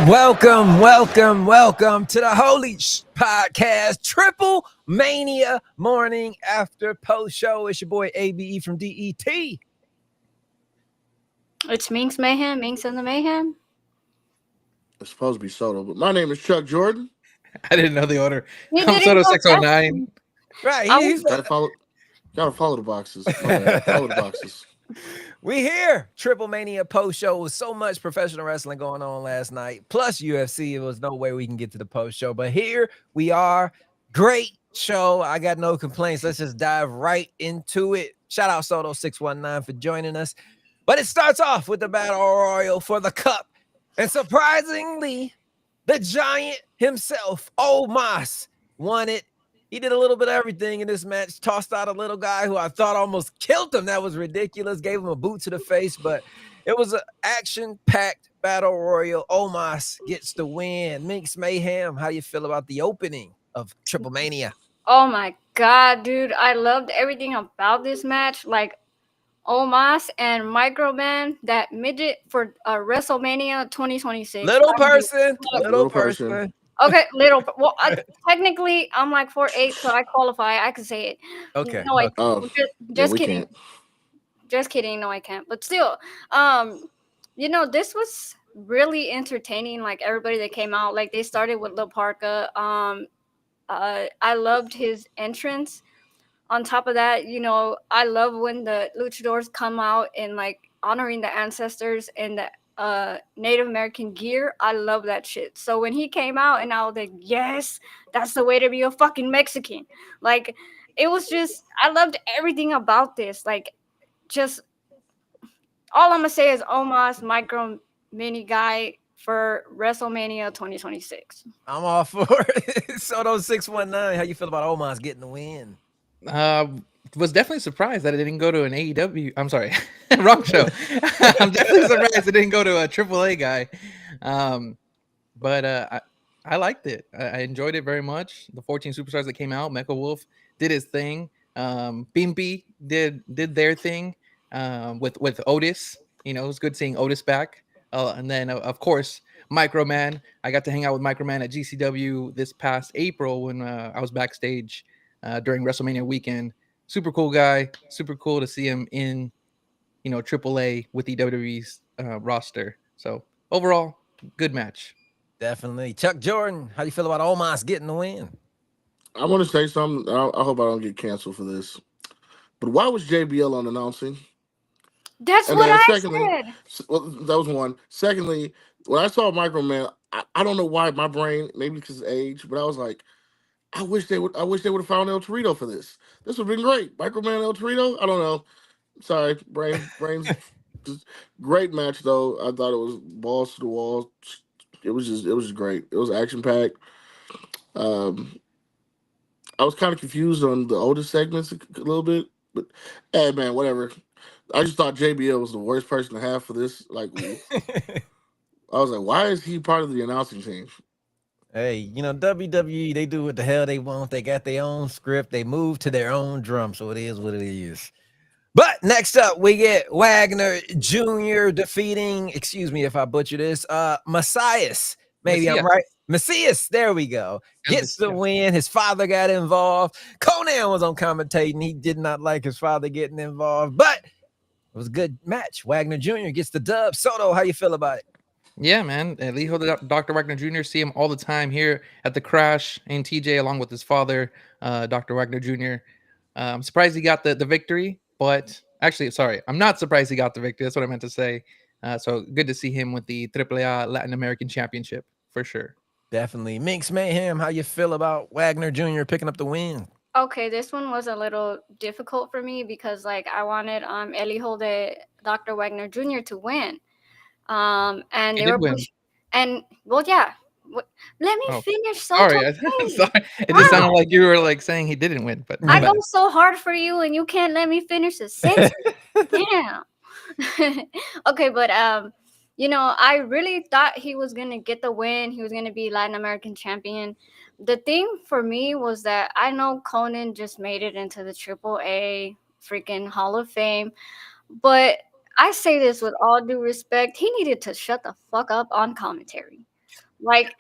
Welcome to the Holy Podcast, Triplemania Morning After Post Show. It's your boy ABE from DET. It's Minx Mayhem, Minx and the Mayhem. It's supposed to be Soto, but my name is Chuck Jordan. I didn't know the order. You I'm didn't Soto go 609. Right, I he's Gotta follow the boxes. My bad. Follow the boxes. we here. Triplemania Post Show with so much professional wrestling going on last night, plus UFC. There was no way we can get to the post show, but here we are. Great show. I got no complaints. Let's just dive right into it. Shout out Soto 619 for joining us. But it starts off with the battle royal for the cup. And surprisingly, the giant himself, Omos, won it. He did a little bit of everything in this match. Tossed out a little guy who I thought almost killed him. That was ridiculous. Gave him a boot to the face, but it was an action-packed battle royal. Omos gets the win. Minx Mayhem, how do you feel about the opening of Triplemania? Oh my god, dude. I loved everything about this match. Like Omos and Microman, that midget for WrestleMania 2026. Little person. Okay, little. Well, technically, I'm like 4'8", so I qualify. I can say it. Okay. No, Oh, just we kidding. can't. Just kidding. No, I can't. But still, this was really entertaining. Like everybody that came out, like they started with Lil Parka. I loved his entrance. On top of that, I love when the luchadors come out and like honoring the ancestors and the Native American gear. I love that shit. So when he came out and I was like, yes, that's the way to be a fucking Mexican. Like it was just, I loved everything about this. Like just all I'm gonna say is Omos Micro Mini Guy for WrestleMania 2026. I'm all for it. Soto 619, how you feel about Omos getting the win? Was definitely surprised that it didn't go to an AEW. I'm sorry, wrong show. I'm definitely surprised it didn't go to a AAA guy. But I liked it. I enjoyed it very much. The 14 superstars that came out, Mecha Wolf did his thing. Bimpy did their thing. With Otis, it was good seeing Otis back. And then of course Microman. I got to hang out with Microman at GCW this past April when I was backstage during WrestleMania weekend. Super cool guy. Super cool to see him in, AAA with the WWE's roster. So overall, good match. Definitely. Chuck Jordan, how you feel about Omos getting the win? I want to say something. I hope I don't get canceled for this. But why was JBL on announcing? That's And what then I secondly, said. well, that was one. Secondly, when I saw Microman, I don't know why my brain, maybe because of age, but I was like, I wish they would have found El Torito for this. This would have been great. Microman El Torito. I don't know. Sorry, brains. Just great match though. I thought it was balls to the wall. It was just great. It was action packed. Um, I was kind of confused on the older segments a little bit, but hey, man, whatever. I just thought JBL was the worst person to have for this. Like, I was like, why is he part of the announcing team? Hey, WWE, they do what the hell they want. They got their own script. They move to their own drum, so it is what it is. But next up, we get Wagner Jr. defeating, excuse me if I butcher this, Messias. Maybe I'm right. Messias, there we go. Gets the win. His father got involved. Conan was on commentating. He did not like his father getting involved, but it was a good match. Wagner Jr. gets the dub. Soto, how you feel about it? Yeah, man. Elijo Dr. Wagner Jr. see him all the time here at the Crash and TJ along with his father, Dr. Wagner Jr. I'm surprised he got the victory, but actually, sorry, I'm not surprised he got the victory. That's what I meant to say. So good to see him with the AAA Latin American Championship for sure. Definitely. Minx Mayhem, how you feel about Wagner Jr. picking up the win? Okay, this one was a little difficult for me because like I wanted Elijo de Dr. Wagner Jr. to win. And He they did were win. and well, yeah. Let me finish. So Sorry, sorry. It just sounded like you were like saying he didn't win, but I go so hard for you, and you can't let me finish the sentence. Damn. Okay, but I really thought he was gonna get the win. He was gonna be Latin American champion. The thing for me was that I know Conan just made it into the AAA freaking Hall of Fame, but I say this with all due respect. He needed to shut the fuck up on commentary. Like,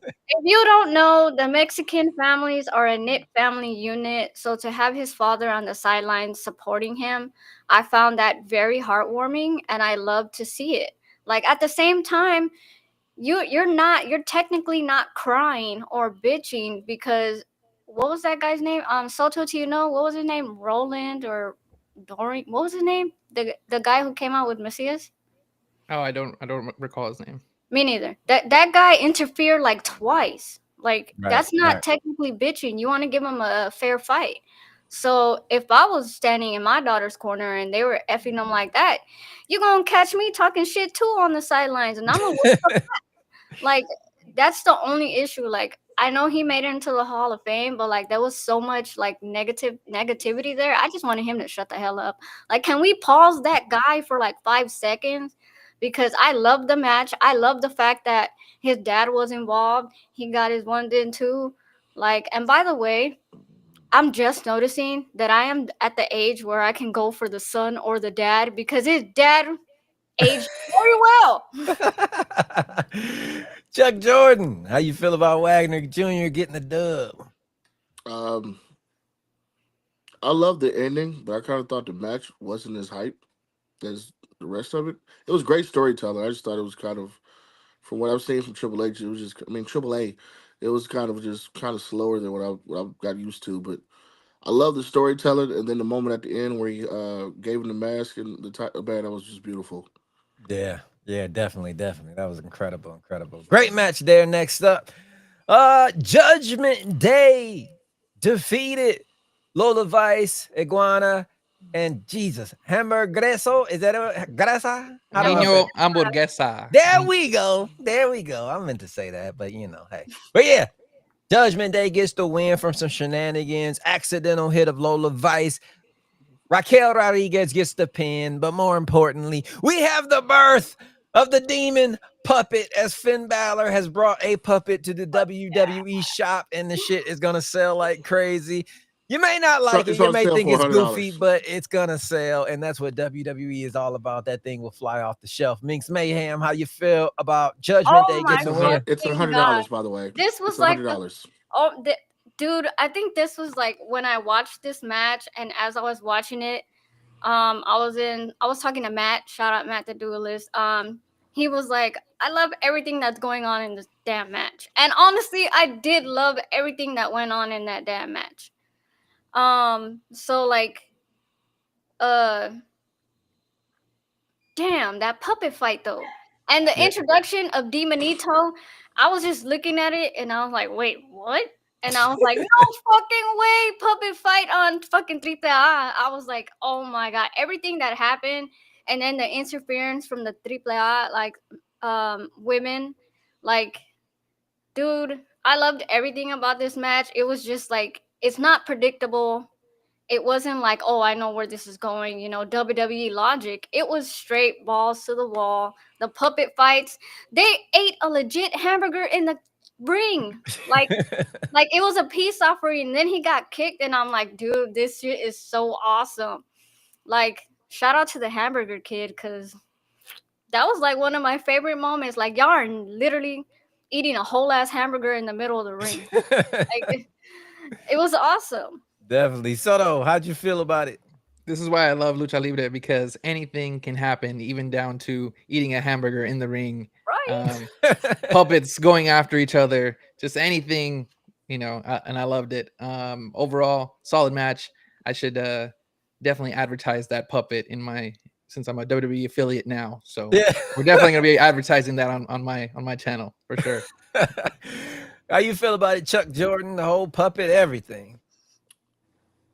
if you don't know, the Mexican families are a knit family unit. So to have his father on the sidelines supporting him, I found that very heartwarming, and I love to see it. Like, at the same time, you're technically not crying or bitching because what was that guy's name? Soto, to what was his name? Roland or Dorian? What was his name? The guy who came out with Macias? Oh, I don't recall his name. Me neither. That guy interfered like twice. Like, Right, that's not right. technically bitching. You want to give him a fair fight. So if I was standing in my daughter's corner and they were effing them like that, you gonna catch me talking shit too on the sidelines, and I'm gonna like, that's the only issue. Like, I know he made it into the Hall of Fame, but like there was so much like negativity there. I just wanted him to shut the hell up. Like, can we pause that guy for like 5 seconds? Because I love the match. I love the fact that his dad was involved. He got his one did too. Like, and by the way, I'm just noticing that I am at the age where I can go for the son or the dad because his dad aged very well. Chuck Jordan, how you feel about Wagner Jr. getting the dub? Um, I love the ending, but I kind of thought the match wasn't as hype as the rest of it. It was great storytelling. I just thought it was kind of, from what I've seen from Triple H, it was just, I mean, Triple A, it was kind of just kind of slower than what I got used to. But I love the storytelling, and then the moment at the end where he gave him the mask and the man, that was just beautiful. Yeah, yeah, definitely, definitely. That was incredible, incredible. Great match there. Next up, Judgment Day defeated Lola Vice, Iguana, and Jesus Hamburgueso. Is that a Grasa? How do I say? Nino Hamburguesa. There we go. There we go. I meant to say that, but hey. But yeah, Judgment Day gets the win from some shenanigans. Accidental hit of Lola Vice. Raquel Rodriguez gets the pin, but more importantly, we have the birth of the demon puppet as Finn Balor has brought a puppet to the WWE shop, and the shit is gonna sell like crazy. You may not So like it, it's you on may sale think for it's goofy, $100. but it's gonna sell, and that's what WWE is all about. That thing will fly off the shelf. Minx Mayhem, how you feel about Judgment Oh Day my It's getting a the hundred. win? It's a fucking hundred god. dollars, by the way. This It's was a like hundred the dollars. oh dude, I think this was like when I watched this match, and as I was watching it, I was talking to Matt, shout out Matt the Duelist. He was like, I love everything that's going on in this damn match. And honestly, I did love everything that went on in that damn match. So like uh damn, that puppet fight though. And the Yeah. introduction of Demonito, I was just looking at it and I was like, wait, what? And I was like, no fucking way, puppet fight on fucking Triple A. I was like, oh my god, everything that happened, and then the interference from the Triple A, like women, like, dude, I loved everything about this match. It was just like it's not predictable. It wasn't like, oh, I know where this is going, WWE logic. It was straight balls to the wall. The puppet fights, they ate a legit hamburger in the ring. Like it was a peace offering. And then he got kicked, and I'm like, dude, this shit is so awesome. Like, shout out to the hamburger kid, because that was like one of my favorite moments. Like, y'all are literally eating a whole ass hamburger in the middle of the ring. Like, it was awesome. Definitely. Soto, how'd you feel about it? This is why I love lucha libre, because anything can happen, even down to eating a hamburger in the ring, Right? puppets going after each other, just anything, and I loved it. Overall, solid match. I should definitely advertise that puppet since I'm a WWE affiliate now. So Yeah. we're definitely gonna be advertising that on my channel for sure. How you feel about it, Chuck Jordan, the whole puppet, everything?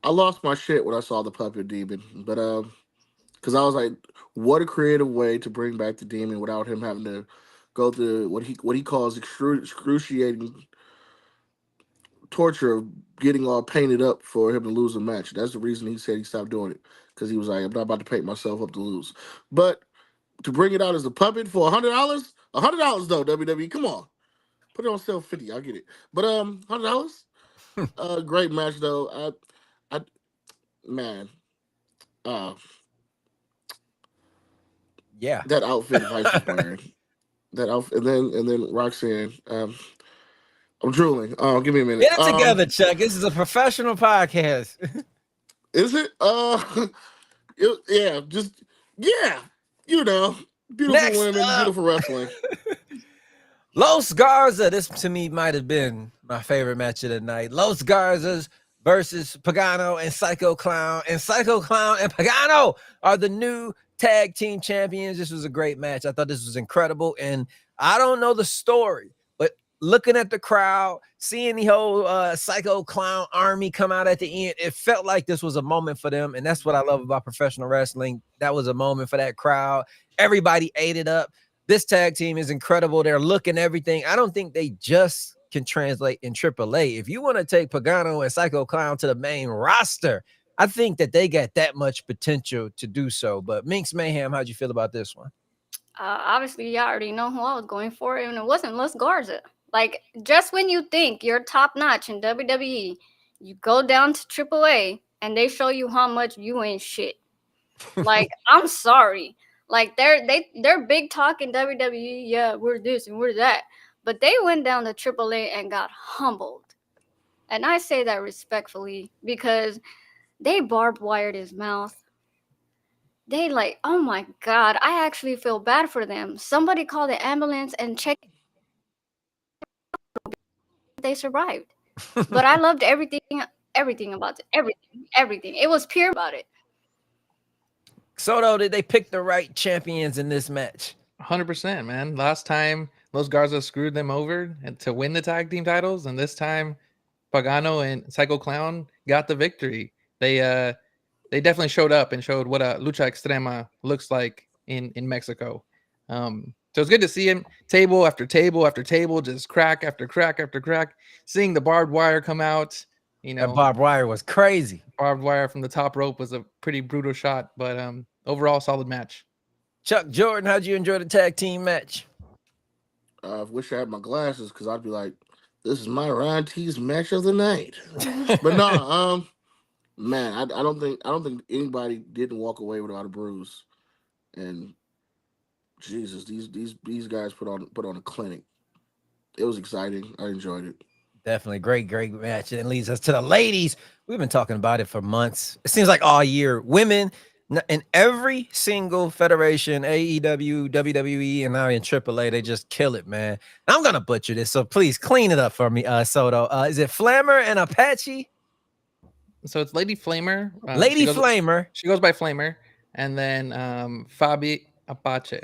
I lost my shit when I saw the puppet demon, but because I was like, what a creative way to bring back the demon without him having to go through what he calls excruciating torture of getting all painted up for him to lose a match. That's the reason he said he stopped doing it, because he was like, I'm not about to paint myself up to lose. But to bring it out as a puppet for $100, $100 though, WWE, come on, put it on sale 50. I'll get it. But $100. Great match though. I man, uh, Yeah. that outfit Vice was wearing. that outfit, and then Roxanne. I'm drooling. Give me a minute. Get it together, Chuck. This is a professional podcast. Is it? Yeah, just yeah. You know, beautiful Next women, up, beautiful wrestling. Los Garza. This to me might have been my favorite match of the night. Los Garzas versus Pagano and Psycho Clown. And Psycho Clown and Pagano are the new tag team champions. This was a great match. I thought this was incredible. And I don't know the story, but looking at the crowd, seeing the whole Psycho Clown army come out at the end, it felt like this was a moment for them. And that's what I love about professional wrestling. That was a moment for that crowd. Everybody ate it up. This tag team is incredible. They're looking everything. I don't think they just can translate in AAA. If you want to take Pagano and Psycho Clown to the main roster, I think that they got that much potential to do so. But Minx Mayhem, how'd you feel about this one? Obviously, y'all already know who I was going for, and it wasn't Los Garza. Like, just when you think you're top notch in WWE, you go down to AAA, and they show you how much you ain't shit. Like, I'm sorry. Like, they're big talk in WWE. Yeah, we're this and we're that. But they went down to AAA and got humbled. And I say that respectfully because they barbed wired his mouth. They like, oh my God, I actually feel bad for them. Somebody call the ambulance and check if they survived. But I loved everything about it. Everything. It was pure about it. Soto, did they pick the right champions in this match? 100%, man. Last time Los Garza screwed them over to win the tag team titles, and this time Pagano and Psycho Clown got the victory. They definitely showed up and showed what a lucha extrema looks like in Mexico. So it's good to see him table after table after table, just crack after crack after crack, seeing the barbed wire come out. You know, That barbed wire was crazy. Barbed wire from the top rope was a pretty brutal shot, but overall solid match. Chuck Jordan, how'd you enjoy the tag team match? I wish I had my glasses because I'd be like, "This is my Ryan T's match of the night." But no, man, I don't think anybody didn't walk away without a bruise. And Jesus, these guys put on a clinic. It was exciting. I enjoyed it. Definitely great match. And it leads us to the ladies. We've been talking about it for months. It seems like all year. Women in every single federation, AEW, WWE, and now in AAA, they just kill it, man. I'm gonna butcher this, so please clean it up for me, Soto. Is it Flammer and Apache? So it's Lady Flamer. Lady Flamer. She goes by Flamer, and then Fabi Apache.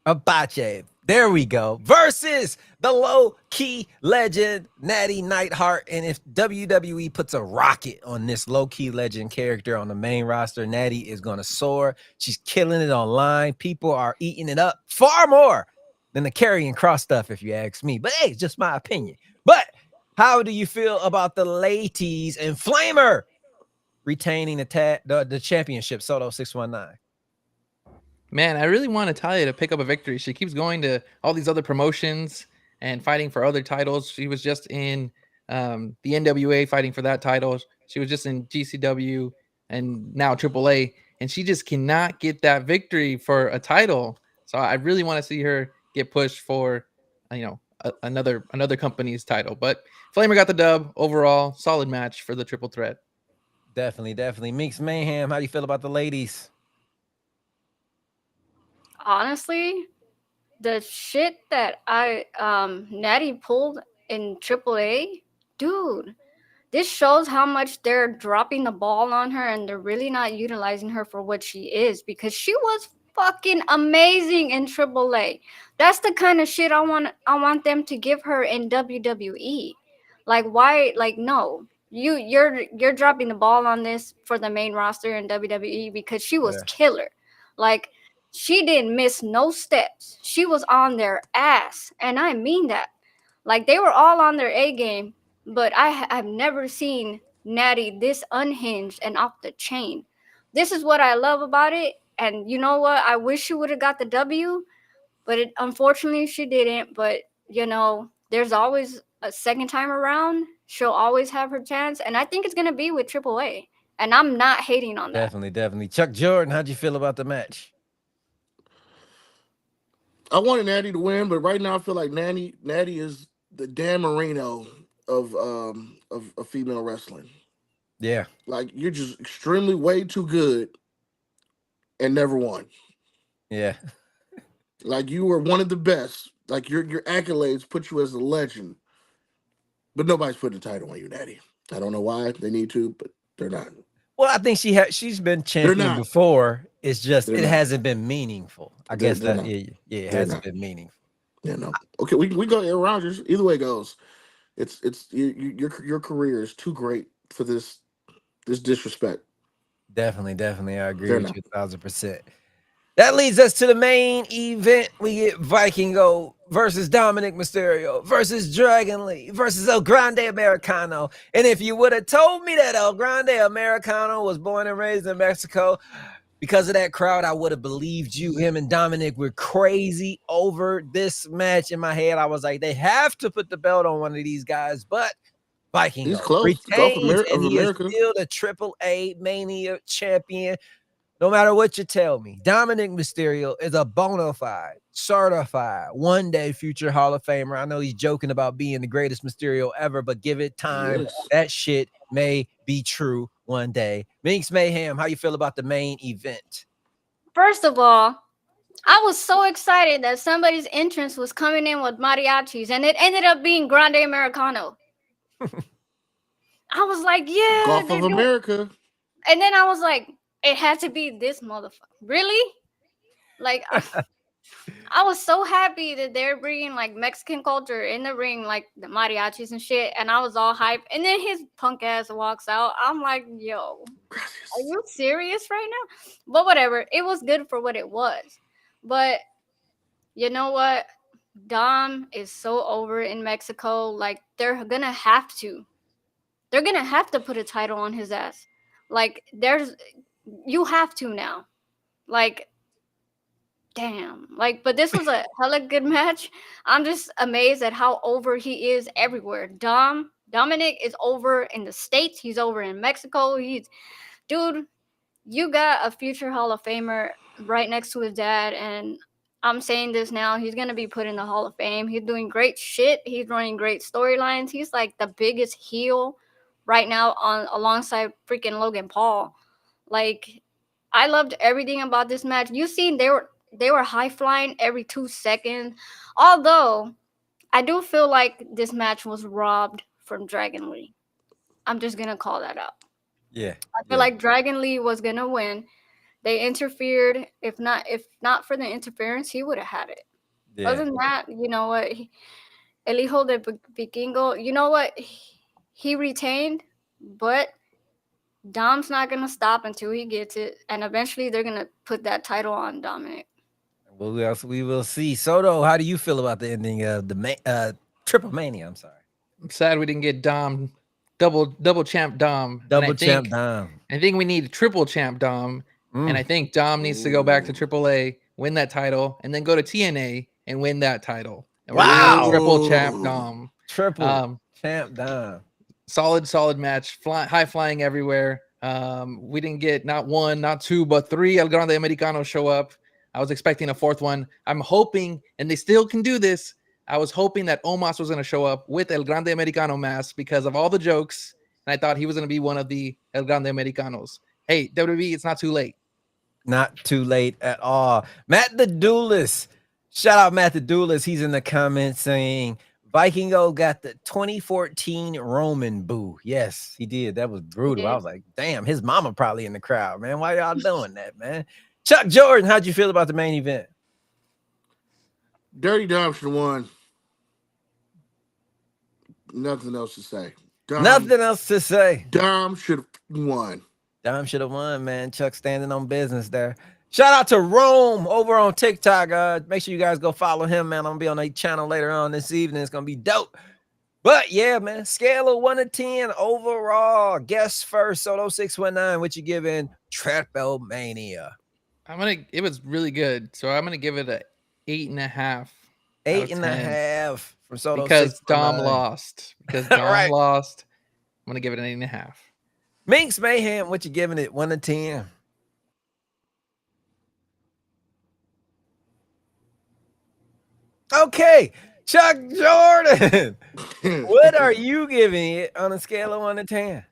Apache. There we go. Versus the low-key legend, Natty Neidhart. And if WWE puts a rocket on this low-key legend character on the main roster, Natty is going to soar. She's killing it online. People are eating it up far more than the Karrion Kross stuff, if you ask me. But hey, it's just my opinion. But how do you feel about the ladies and Flamer retaining the championship, Soto 619? Man, I really want Natalia to pick up a victory. She keeps going to all these other promotions and fighting for other titles. She was just in the NWA fighting for that title. She was just in GCW and now AAA, and she just cannot get that victory for a title. So I really want to see her get pushed for, another company's title. But Flamer got the dub. Overall, solid match for the triple threat. Definitely. Meeks Mayhem, how do you feel about the ladies? Honestly, the shit that Natty pulled in AAA, dude, this shows how much they're dropping the ball on her and they're really not utilizing her for what she is, because she was fucking amazing in AAA. That's the kind of shit I want them to give her in WWE. Like, why? Like, no. You're dropping the ball on this for the main roster in WWE because she was killer. Like, she didn't miss no steps. She was on their ass. And I mean that. Like, they were all on their A game, but I've never seen Natty this unhinged and off the chain. This is what I love about it. And you know what? I wish she would have got the W, but unfortunately she didn't. But, there's always a second time around. She'll always have her chance. And I think it's going to be with AAA. And I'm not hating on that. Definitely. Chuck Jordan, how'd you feel about the match? I wanted Natty to win, but right now I feel like Natty is the Dan Marino of female wrestling. Yeah. Like you're just extremely way too good and never won. Yeah. Like you were one of the best. Like your accolades put you as a legend, but nobody's putting a title on you, Natty. I don't know why they need to, but they're not. Well, I think she's been They're champion not. before. It's just They're it not. hasn't been meaningful. I guess They're that not. it They're hasn't not. been meaningful. Yeah, no. Okay, we go Aaron Rodgers. Either way it goes, your career is too great for this disrespect. Definitely, I agree They're with not. you 1,000%. That leads us to the main event. We get Vikingo versus Dominic Mysterio versus Dragon Lee versus El Grande Americano. And if you would have told me that El Grande Americano was born and raised in Mexico, because of that crowd, I would have believed you. Him and Dominic were crazy over this match. In my head, I was like, they have to put the belt on one of these guys, but He's Vikingo close. The Gulf retains, of and he is America. still the AAA Mania champion. No matter what you tell me, Dominic Mysterio is a bona fide, certified, one-day future Hall of Famer. I know he's joking about being the greatest Mysterio ever, but give it time. Yes. That shit may be true one day. Minx Mayhem, how you feel about the main event? First of all, I was so excited that somebody's entrance was coming in with mariachis, and it ended up being Grande Americano. I was like, yeah, Gulf they're of doing. America. And then I was like, it had to be this motherfucker. Really? Like, I was so happy that they're bringing like Mexican culture in the ring, like the mariachis and shit. And I was all hyped. And then his punk ass walks out. I'm like, yo, are you serious right now? But whatever. It was good for what it was. But you know what? Dom is so over in Mexico. Like, they're gonna have to. They're gonna have to put a title on his ass. Like, you have to now. Like, damn. Like, but this was a hella good match. I'm just amazed at how over he is everywhere. Dominic is over in the States. He's over in Mexico. Dude, you got a future Hall of Famer right next to his dad, and I'm saying this now. He's gonna be put in the Hall of Fame. He's doing great shit. He's running great storylines. He's like the biggest heel right now on alongside freaking Logan Paul. Like, I loved everything about this match. You seen they were high flying every 2 seconds. Although I do feel like this match was robbed from Dragon Lee. I'm just gonna call that out. Yeah. I feel like Dragon Lee was gonna win. They interfered. If not for the interference, he would have had it. Yeah. Other than that, you know what? El Hijo de Vikingo, you know what? He retained, but Dom's not gonna stop until he gets it, and eventually they're gonna put that title on Dominic. Well, we will see. Soto, how do you feel about the ending of the Triplemania? I'm sorry. I'm sad we didn't get Dom, double champ Dom. And Double champ Dom. I think we need triple champ Dom. And I think Dom needs to go back to AAA, win that title, and then go to TNA and win that title. And we're gonna get triple champ Dom. Triple champ Dom. Solid match. High flying everywhere. We didn't get not one, not two, but three El Grande Americano show up. I was expecting a fourth one. I'm hoping, and they still can do this, I was hoping that Omos was going to show up with El Grande Americano mask because of all the jokes, and I thought he was going to be one of the El Grande Americanos. Hey, WWE, it's not too late. Not too late at all. Matt the Duelist. Shout out Matt the Duelist. He's in the comments saying Vikingo got the 2014 Roman boo. Yes, he did. That was brutal. I was like, damn, his mama probably in the crowd, man. Why y'all doing that, man? Chuck Jordan, how'd you feel about the main event? Dirty Dom should have won. Nothing else to say. Nothing else to say. Dom should have won. Dom should have won, man. Chuck standing on business there. Shout out to Rome over on TikTok. Make sure you guys go follow him, man. I'm gonna be on a channel later on this evening. It's gonna be dope. But yeah, man, scale of 1 to 10 overall. Guess first, Soto 619. What you giving Triplemania? It was really good. So I'm gonna give it a 8.5. 8.5 from Soto because 619. Dom lost. Because Dom lost. I'm gonna give it an 8.5. Minx Mayhem, what you giving it? 1 to 10. Okay, Chuck Jordan. What are you giving it on a scale of 1 to 10?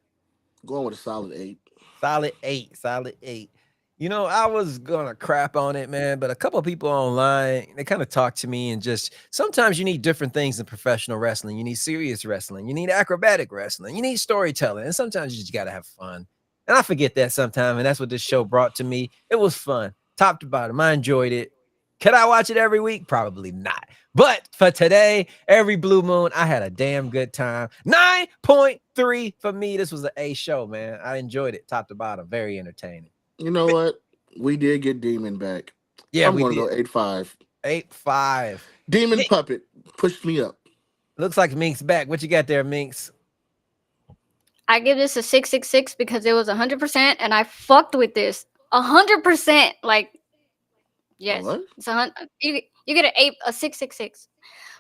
Going with a solid 8. Solid 8. Solid 8. You know, I was gonna crap on it, man, but a couple of people online, they kind of talked to me and just sometimes you need different things in professional wrestling. You need serious wrestling, you need acrobatic wrestling, you need storytelling, and sometimes you just gotta have fun. And I forget that sometimes, and that's what this show brought to me. It was fun, top to bottom. I enjoyed it. Could I watch it every week? Probably not. But for today, every blue moon, I had a damn good time. 9.3 for me. This was an A show, man. I enjoyed it, top to bottom. Very entertaining. You know what? We did get Demon back. Yeah, I'm we going to did. go 8.5. 8.5. Demon Mink. Puppet pushed me up. Looks like Mink's back. What you got there, Minks? I give this a 666 because it was 100%, and I fucked with this 100%. Like, yes, What? it's you get a 666,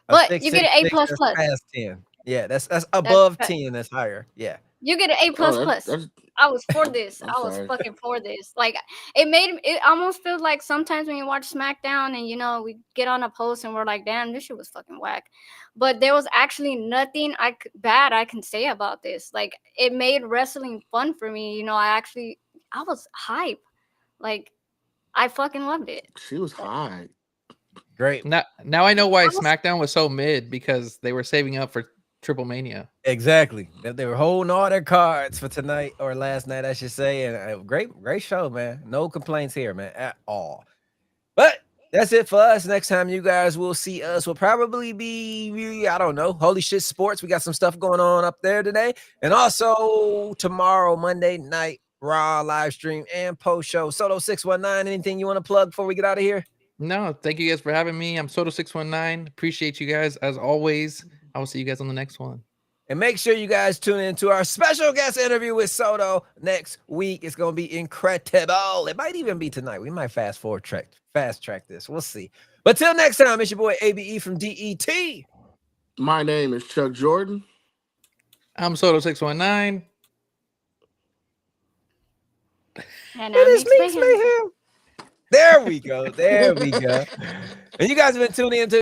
A but you get an A 6.66, plus that's plus. past 10. Yeah, that's That's above 10. That's higher. Yeah. You get an A Oh, plus plus. that's I was for this. I'm I was sorry. fucking for this. Like it almost feels like sometimes when you watch SmackDown and we get on a post and we're like, damn, this shit was fucking whack. But there was actually nothing bad I can say about this. Like it made wrestling fun for me. I was hype. Like I fucking loved it. She was high. Great. Now I know why I was- SmackDown was so mid, because they were saving up for Triplemania. Exactly. They were holding all their cards for tonight or last night, I should say. And great show, man. No complaints here, man, at all. But that's it for us. Next time you guys will see us will probably be, I don't know, Holy Shit Sports. We got some stuff going on up there today. And also tomorrow, Monday night, Raw live stream and post show. Soto 619. Anything you want to plug before we get out of here? No, thank you guys for having me. I'm Soto619. Appreciate you guys as always. I will see you guys on the next one. And make sure you guys tune in to our special guest interview with Soto next week. It's going to be incredible. It might even be tonight. We might fast track this. We'll see. But till next time, it's your boy ABE from DET. My name is Chuck Jordan. I'm Soto619. And It I'm is Minx Mayhem. Mayhem. There we go. There we go. And you guys have been tuning into